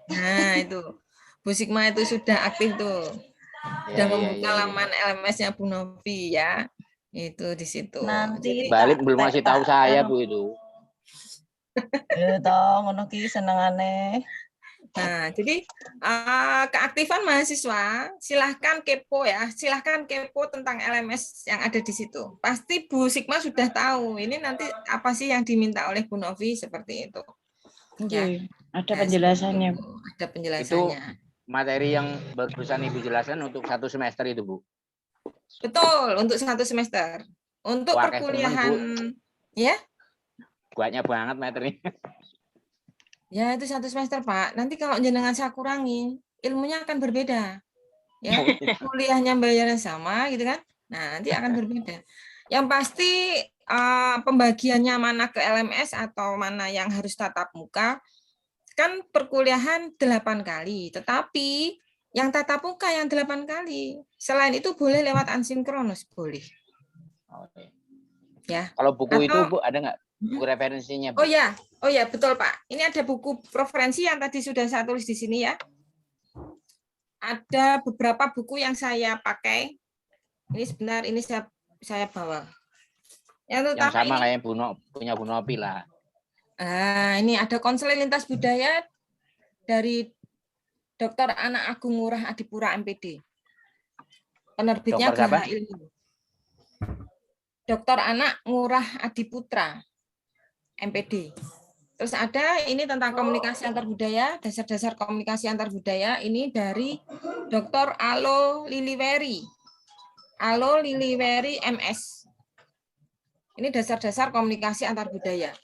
Nah, itu. Bu Sigma itu sudah aktif tuh. Sudah membuka laman LMS-nya Bu Novi ya. Itu di situ. Nanti balik belum ngasih tahu saya Bu itu. Ngono ki senengane. Nah, jadi keaktifan mahasiswa, silahkan kepo ya, silahkan kepo tentang LMS yang ada di situ. Pasti Bu Sigma sudah tahu, ini nanti apa sih yang diminta oleh Bu Novi seperti itu. Ya. Ada penjelasannya. Ada penjelasannya. Itu materi yang barusan Ibu jelaskan untuk 1 semester itu Bu. Betul, untuk 1 semester. Untuk perkuliahan, ya? Banyak banget materi. Ya, itu 1 semester, Pak. Nanti kalau jenengan saya kurangi, ilmunya akan berbeda. Ya, kuliahnya bayarnya sama gitu kan. Nah, nanti akan berbeda. Yang pasti pembagiannya mana ke LMS atau mana yang harus tatap muka, kan perkuliahan 8 kali, tetapi yang tatap muka yang 8 kali. Selain itu boleh lewat asinkronus, boleh. Ya. Kalau buku itu Bu ada nggak buku referensinya Bu? Oh ya, betul Pak. Ini ada buku referensi yang tadi sudah saya tulis di sini ya. Ada beberapa buku yang saya pakai. Ini sebentar, ini saya bawa. Yang sama kayak punya Bu Novi lah. Ini ada konseling lintas budaya dari Dr. Anak Agung Ngurah Adipura MPD. Penerbitnya Graha Ilmu. Dr. Anak Ngurah Adiputra MPD. Terus ada ini tentang komunikasi antar budaya, dasar-dasar komunikasi antar budaya, ini dari Dr. Alo Liliweri. Alo Liliweri MS. Ini dasar-dasar komunikasi antar budaya.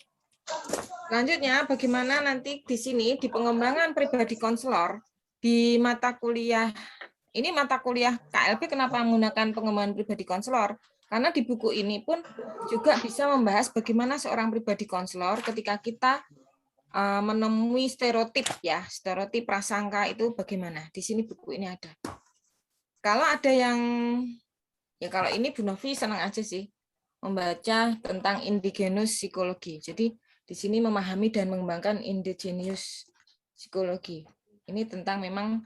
Selanjutnya, bagaimana nanti di sini di pengembangan pribadi konselor di mata kuliah, ini mata kuliah KLB kenapa menggunakan pengembangan pribadi konselor? Karena di buku ini pun juga bisa membahas bagaimana seorang pribadi konselor ketika kita menemui stereotip ya, stereotip prasangka itu bagaimana. Di sini buku ini ada. Kalau ada yang, ya kalau ini Bu Novi senang aja sih, membaca tentang indigenous psikologi. Jadi di sini memahami dan mengembangkan indigenous psikologi. Ini tentang memang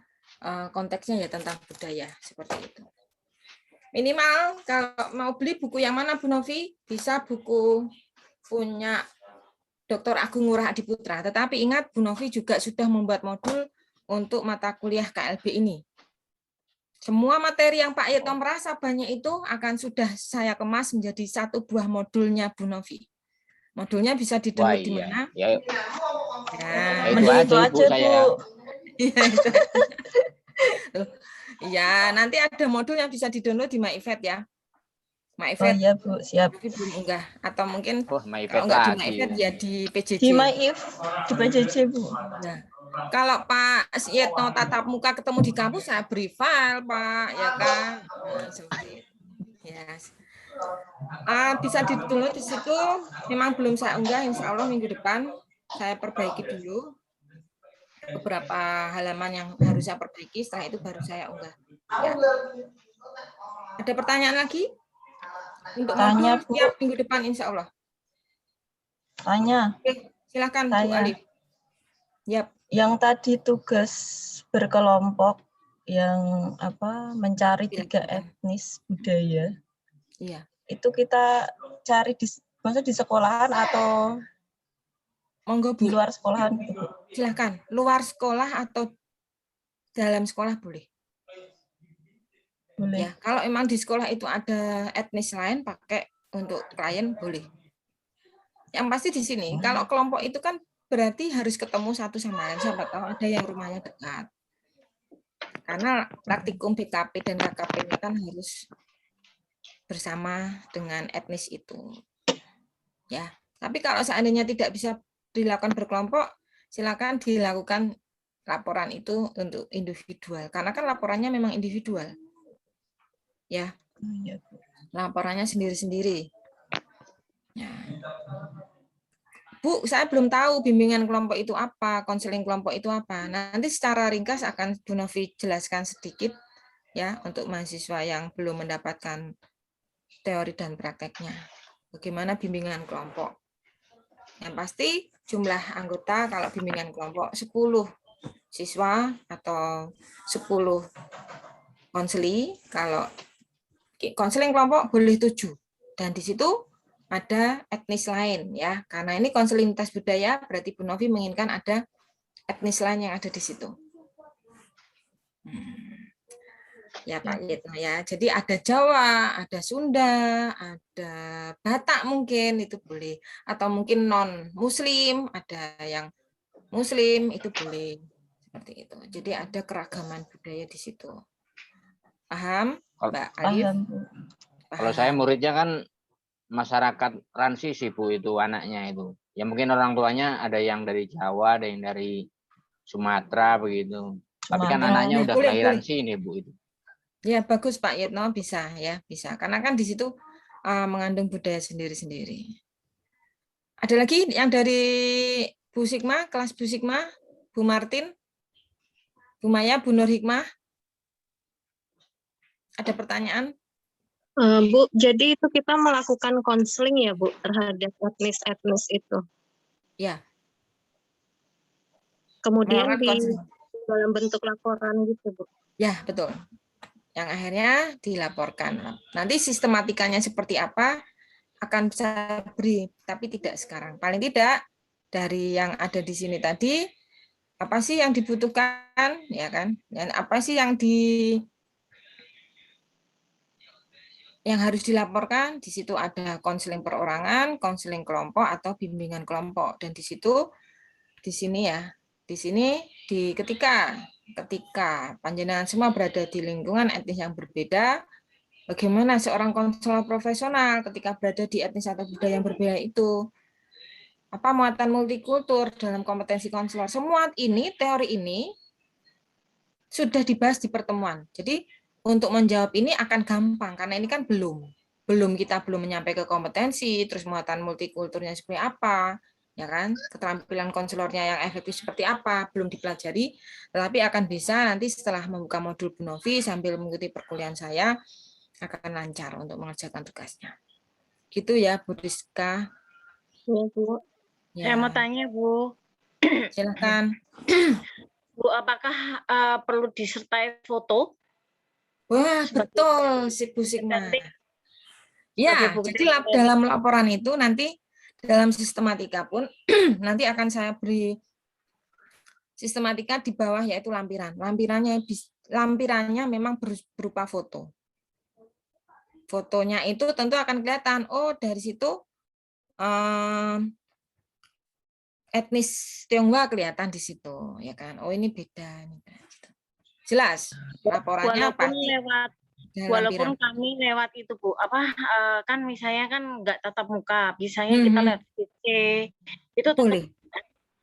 konteksnya ya tentang budaya seperti itu. Minimal kalau mau beli buku yang mana Bu Novi, bisa buku punya Dr. Agung Ngurah Adiputra. Tetapi ingat Bu Novi juga sudah membuat modul untuk mata kuliah KLB ini. Semua materi yang Pak Yetno merasa banyak itu akan sudah saya kemas menjadi 1 buah modulnya Bu Novi. Modulnya bisa di-download di mana? Ya, itu aja Bu. Ya, nanti ada modul yang bisa di-download di MyIFED ya. MyIFED. Oh iya Bu, siap. Tapi belum unggah. Atau mungkin kalau nggak di MyIFED ya di PJJ. Di MyIF, di PJJ Bu. Nah, kalau Pak Yetno tatap muka ketemu di kampus, saya beri file Pak, ya kan? Nah, seperti itu. Yes. Bisa di-download di situ. Memang belum saya unggah, insya Allah minggu depan saya perbaiki dulu. Beberapa halaman yang harus saya perbaiki, setelah itu baru saya unggah. Ya. Ada pertanyaan lagi? Untuk modul tiap minggu depan, insya Allah. Tanya. Oke, silakan Bu Alif. Yap. Yang tadi tugas berkelompok yang mencari 3 etnis budaya. Iya. Itu kita cari maksudnya di sekolahan atau monggo Bu. Di luar sekolahan? Silakan, luar sekolah atau dalam sekolah boleh. Boleh. Ya, kalau emang di sekolah itu ada etnis lain pakai untuk klien boleh. Yang pasti di sini, kalau kelompok itu kan berarti harus ketemu satu sama lain. Siapa tahu ada yang rumahnya dekat. Karena praktikum BKP dan KKP kan harus bersama dengan etnis itu. Ya, tapi kalau seandainya tidak bisa dilakukan berkelompok, silakan dilakukan laporan itu untuk individual. Karena kan laporannya memang individual. Ya, laporannya sendiri-sendiri. Ya. Bu, saya belum tahu bimbingan kelompok itu apa, konseling kelompok itu apa. Nanti secara ringkas akan Bu Novi jelaskan sedikit ya untuk mahasiswa yang belum mendapatkan teori dan prakteknya. Bagaimana bimbingan kelompok. Yang pasti jumlah anggota kalau bimbingan kelompok 10 siswa atau 10 konseli. Kalau konseling kelompok boleh 7. Dan di situ ada etnis lain ya. Karena ini konseling lintas budaya, berarti Bu Novi menginginkan ada etnis lain yang ada di situ. Ya Pak Yitno ya. Jadi ada Jawa, ada Sunda, ada Batak mungkin itu boleh. Atau mungkin non Muslim, ada yang Muslim itu boleh. Seperti itu. Jadi ada keragaman budaya di situ. Paham, Mbak Alif? Paham, Bu. Kalau saya muridnya kan masyarakat transisi Bu, itu anaknya itu. Ya mungkin orang tuanya ada yang dari Jawa, ada yang dari Sumatera begitu. Tapi kan Sumatera. anaknya udah Boleh, kelahiran boleh. sini Bu itu. Ya bagus Pak Yitno, bisa ya, bisa. Karena kan di situ mengandung budaya sendiri-sendiri. Ada lagi yang dari Bu Sigma, kelas Bu Sigma, Bu Martin, Bu Maya, Bu Nur Hikmah. Ada pertanyaan? Bu, jadi itu kita melakukan konseling ya Bu terhadap etnis-etnis itu. Ya. Kemudian Melakukan di konseling. dalam bentuk laporan gitu Bu. Ya, betul. Yang akhirnya dilaporkan. Nanti sistematikanya seperti apa akan saya beri, tapi tidak sekarang. Paling tidak dari yang ada di sini tadi, apa sih yang dibutuhkan, ya kan? Dan apa sih yang harus dilaporkan? Di situ ada konseling perorangan, konseling kelompok atau bimbingan kelompok. Dan di situ, di sini ya, di sini ketika panjenengan semua berada di lingkungan etnis yang berbeda, bagaimana seorang konselor profesional ketika berada di etnis atau budaya yang berbeda itu? Apa muatan multikultur dalam kompetensi konselor? Semua ini, teori ini sudah dibahas di pertemuan. Jadi untuk menjawab ini akan gampang karena ini kan kita belum menyampaikan ke kompetensi, terus muatan multikulturnya seperti apa, ya kan? Keterampilan konselornya yang efektif seperti apa belum dipelajari, tetapi akan bisa nanti setelah membuka modul Bu Novi sambil mengikuti perkuliahan saya akan lancar untuk mengerjakan tugasnya. Gitu ya, Bu Rizka. Ya Bu. Ya. Saya mau tanya Bu. Silakan. Bu, apakah perlu disertai foto? Wah, betul si Bu Sigma. Ya, sebagai bukti jadi dalam laporan itu nanti dalam sistematika pun nanti akan saya beri sistematika di bawah yaitu lampiran. Lampirannya memang berupa foto. Fotonya itu tentu akan kelihatan, oh dari situ etnis Tionghoa kelihatan di situ, ya kan? Oh ini beda, gitu. Jelas. Laporannya walaupun kami lewat itu Bu, kan misalnya kan nggak tatap muka, misalnya kita lihat PC, itu boleh.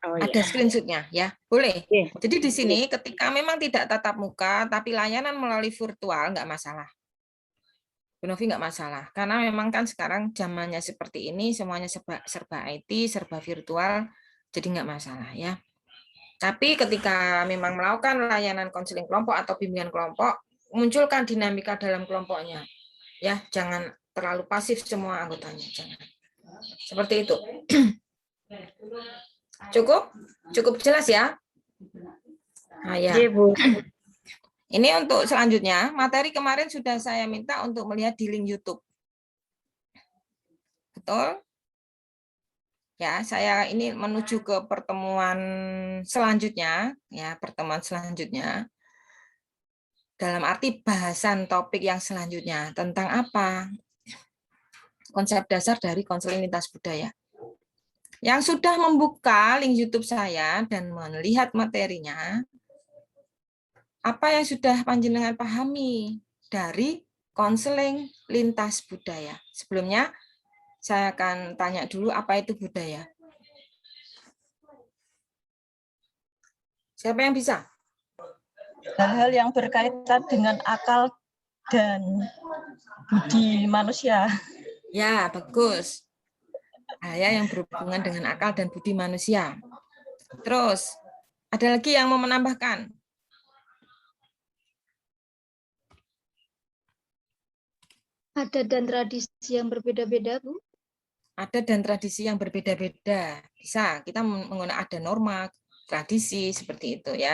Oh, ada screenshotnya ya, boleh. Yeah. Jadi di sini ketika memang tidak tatap muka, tapi layanan melalui virtual nggak masalah. Bu Novi nggak masalah, karena memang kan sekarang zamannya seperti ini, semuanya serba IT, serba virtual, jadi nggak masalah ya. Tapi ketika memang melakukan layanan konseling kelompok atau bimbingan kelompok, munculkan dinamika dalam kelompoknya, ya jangan terlalu pasif semua anggotanya, jangan. Seperti itu. Cukup jelas ya. Nah, ya. Ini untuk selanjutnya, materi kemarin sudah saya minta untuk melihat di link YouTube. Betul? Ya, saya ini menuju ke pertemuan selanjutnya, ya, pertemuan selanjutnya. Dalam arti bahasan topik yang selanjutnya tentang apa? Konsep dasar dari konseling lintas budaya. Yang sudah membuka link YouTube saya dan melihat materinya, apa yang sudah panjenengan pahami dari konseling lintas budaya? Sebelumnya, saya akan tanya dulu apa itu budaya. Siapa yang bisa? Hal-hal yang berkaitan dengan akal dan budi manusia. Ya, bagus. Hal yang berhubungan dengan akal dan budi manusia. Terus, ada lagi yang mau menambahkan? Ada dan tradisi yang berbeda-beda, Bu? Ada dan tradisi yang berbeda-beda. Bisa, kita menggunakan ada norma, tradisi, seperti itu ya.